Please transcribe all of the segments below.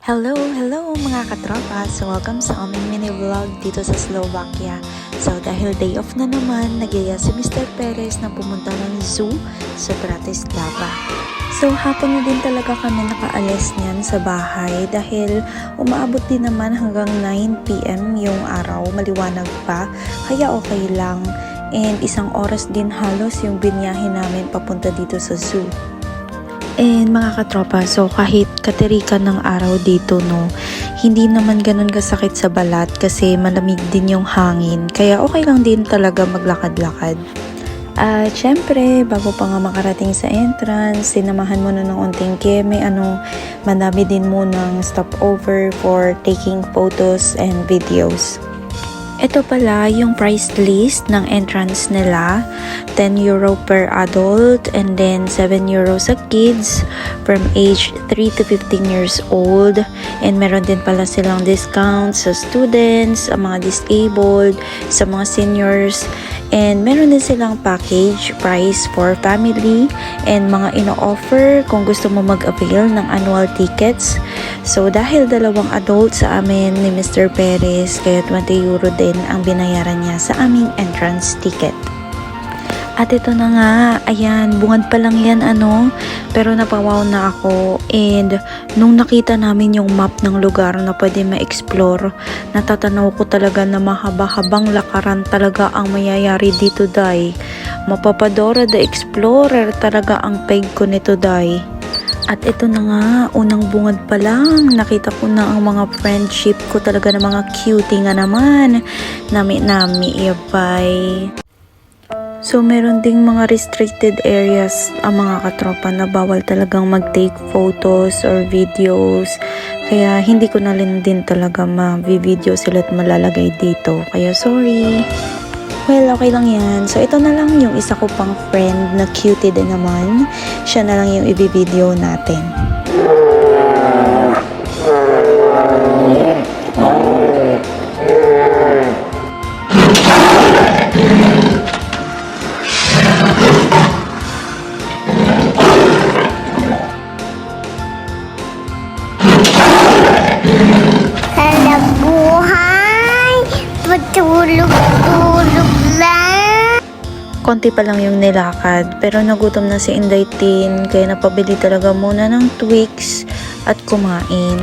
Hello mga katropa! So welcome sa aming mini vlog dito sa Slovakia. So dahil day off na naman, nagyaya si Mr. Perez na pumunta ng zoo sa Bratislava. So hapon na din talaga kami nakaalis niyan sa bahay dahil umaabot din naman hanggang 9 PM yung araw, maliwanag pa, kaya okay lang. And isang oras din halos yung binyahe namin papunta dito sa zoo. And mga katropa, so kahit katirikan ng araw dito no, hindi naman ganun kasakit sa balat kasi malamig din yung hangin. Kaya okay lang din talaga maglakad-lakad. At syempre, bago pa nga makarating sa entrance, sinamahan mo na ng unting keme, madami din mo ng stopover for taking photos and videos. Ito pala yung price list ng entrance nila. 10 euro per adult and then 7 euro sa kids from age 3 to 15 years old. And meron din pala silang discount sa students, sa mga disabled, sa mga seniors. And meron din silang package price for family and mga ino-offer kung gusto mo mag-avail ng annual tickets. So dahil dalawang adult sa amin ni Mr. Perez, kaya 20 euro din ang binayaran niya sa aming entrance ticket. At ito na nga, ayan, bungad pa lang yan pero napawaw na ako. And nung nakita namin yung map ng lugar na pwede ma-explore, natatanaw ko talaga na mahaba-habang lakaran talaga ang mayayari dito, day. Mapapadora the Explorer talaga ang peg ko nito, day. At ito na nga, unang bungad pa lang, nakita ko na ang mga friendship ko talaga na mga cutie nga naman. Nami-nami, yabay. So, meron ding mga restricted areas ang mga katropa na bawal talagang mag-take photos or videos. Kaya, hindi ko na din talaga ma-video sila at malalagay dito. Kaya, sorry. Well, okay lang yan. So, ito na lang yung isa ko pang friend na cutie din naman. Siya na lang yung i-video natin. Patulog-tulog lang. Konti pa lang yung nilakad, pero nagutom na si Inday Tin, kaya napabili talaga muna ng Twix at kumain.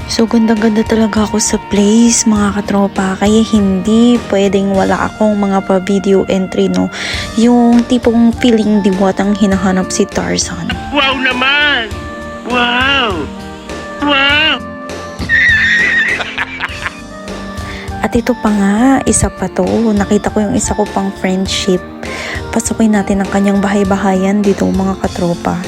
So ganda-ganda talaga ako sa place mga katropa, kaya hindi pwedeng wala akong mga pa-video entry no. Yung tipong feeling diwatang hinahanap si Tarzan. Wow naman! Wow! Wow! At ito pa nga, isa pa to. Nakita ko yung isa ko pang friendship. Pasukin natin ang kanyang bahay-bahayan dito mga katropa.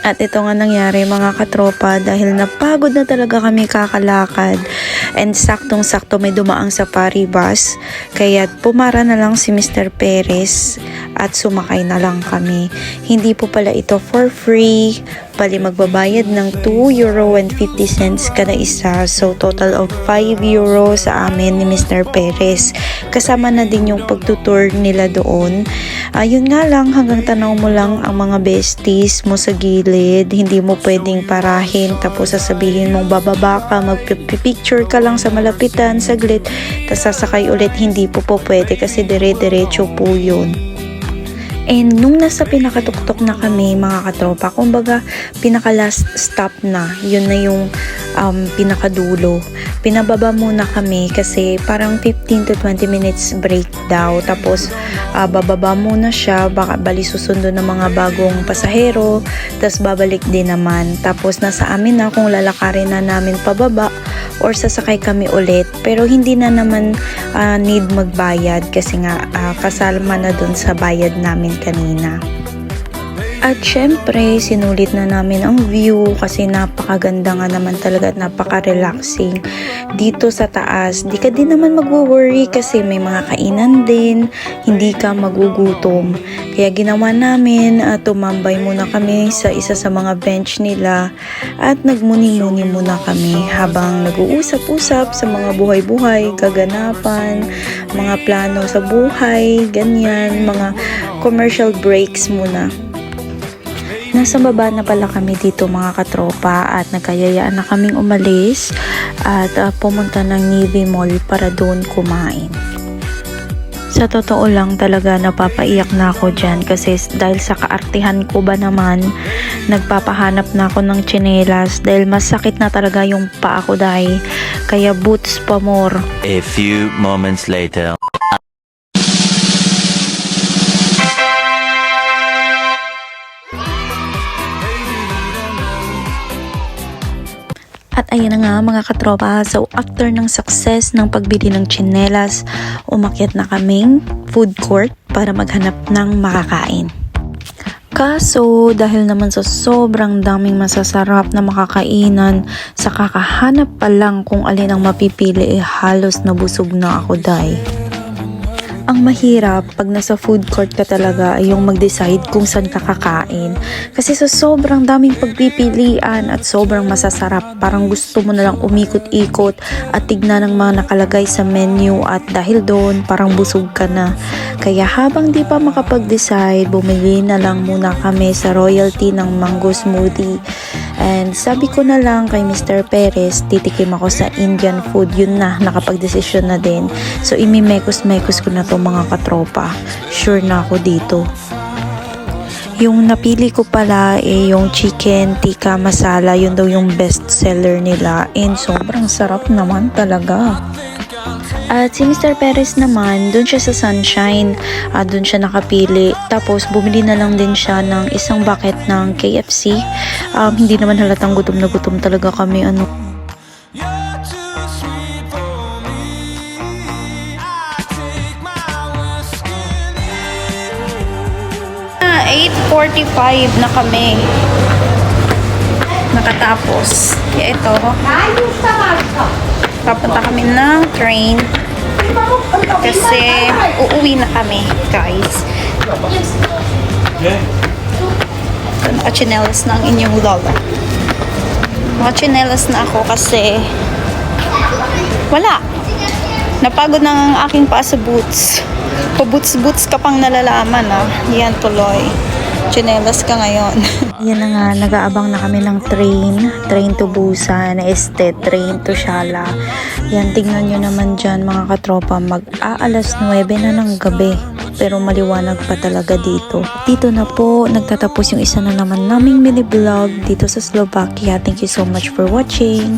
At ito nga nangyari mga katropa dahil napagod na talaga kami kakalakad and saktong-sakto may dumaang safari bus kaya pumara na lang si Mr. Perez at sumakay na lang kami. Hindi po pala ito for free, Bali magbabayad ng €2.50 kada isa. So total of €5 sa amin ni Mr. Perez. Kasama na din yung pagtutour nila doon. Ayun nga lang, hanggang tanaw mo lang ang mga besties mo sa gilid. Hindi mo pwedeng parahin tapos sasabihin mong bababa ka, magpipicture ka lang sa malapitan, saglit, tapos sasakay ulit. Hindi po pwede kasi dire-diretso po yun. And nung nasa pinakatuktok na kami mga katropa, kumbaga pinaka last stop na, yun na yung pinakadulo. Pinababa muna kami kasi parang 15 to 20 minutes break daw. Tapos bababa muna siya, bali susundo ng mga bagong pasahero, tapos babalik din naman. Tapos nasa amin na kung lalakarin na namin pababa or sasakay kami ulit. Pero hindi na naman need magbayad kasi nga kasama na dun sa bayad namin kanina. At syempre, sinulit na namin ang view kasi napakaganda nga naman talaga at napaka-relaxing dito sa taas. Di ka din naman mag-worry kasi may mga kainan din, hindi ka magugutom. Kaya ginawa namin, tumambay muna kami sa isa sa mga bench nila at nagmuni-muni muna kami habang nag-uusap-usap sa mga buhay-buhay, kaganapan, mga plano sa buhay, ganyan, mga commercial breaks muna. Nasa baba na pala kami dito mga katropa at nagkayayaan na kaming umalis at pumunta ng Navy Mall para doon kumain. Sa totoo lang talaga napapaiyak na ako dyan kasi dahil sa kaartihan ko ba naman, nagpapahanap na ako ng tsinelas dahil masakit na talaga yung paa ko dahil kaya boots pa more. A few moments later. At ayun na nga mga katropa, so after ng success ng pagbili ng tsinelas, umakyat na kaming food court para maghanap ng makakain. Kaso dahil naman sa sobrang daming masasarap na makakainan, sa kakahanap pa lang kung alin ang mapipili halos nabusog na ako dahil. Ang mahirap pag nasa food court ka talaga ay yung mag-decide kung saan ka kakain. Kasi sa sobrang daming pagpipilian at sobrang masasarap, parang gusto mo na lang umikot-ikot at tignan ng mga nakalagay sa menu at dahil doon parang busog ka na. Kaya habang di pa makapag-decide, bumili na lang muna kami sa Royalty ng mango smoothie. And sabi ko na lang kay Mr. Perez, titikim ako sa Indian food. Yun na, nakapag-desisyon na din. So imimekos-mekos ko na to mga katropa. Sure na ako dito. Yung napili ko pala yung chicken tikka masala. Yun daw yung best seller nila. And sobrang sarap naman talaga. At si Mr. Perez naman, dun siya sa Sunshine, dun siya nakapili. Tapos bumili na lang din siya ng isang bucket ng KFC. Hindi naman halatang gutom na gutom talaga kami. 8:45 na kami. Nakatapos. Kaya ito, papunta kami ng train kasi uuwi na kami, guys. Nakachinelas na ang inyong lola. Nakachinelas na ako kasi wala. Napagod na ang aking paa sa boots. Pa-boots-boots ka pang nalalaman, Yan tuloy. Chinelas ka ngayon. Yan na nga, nag-aabang na kami ng train to Busan, train to Shala. Yan, tingnan nyo naman dyan mga katropa, mag-aalas 9 na ng gabi. Pero maliwanag pa talaga dito. Dito na po, nagtatapos yung isa na naman naming mini vlog dito sa Slovakia. Thank you so much for watching.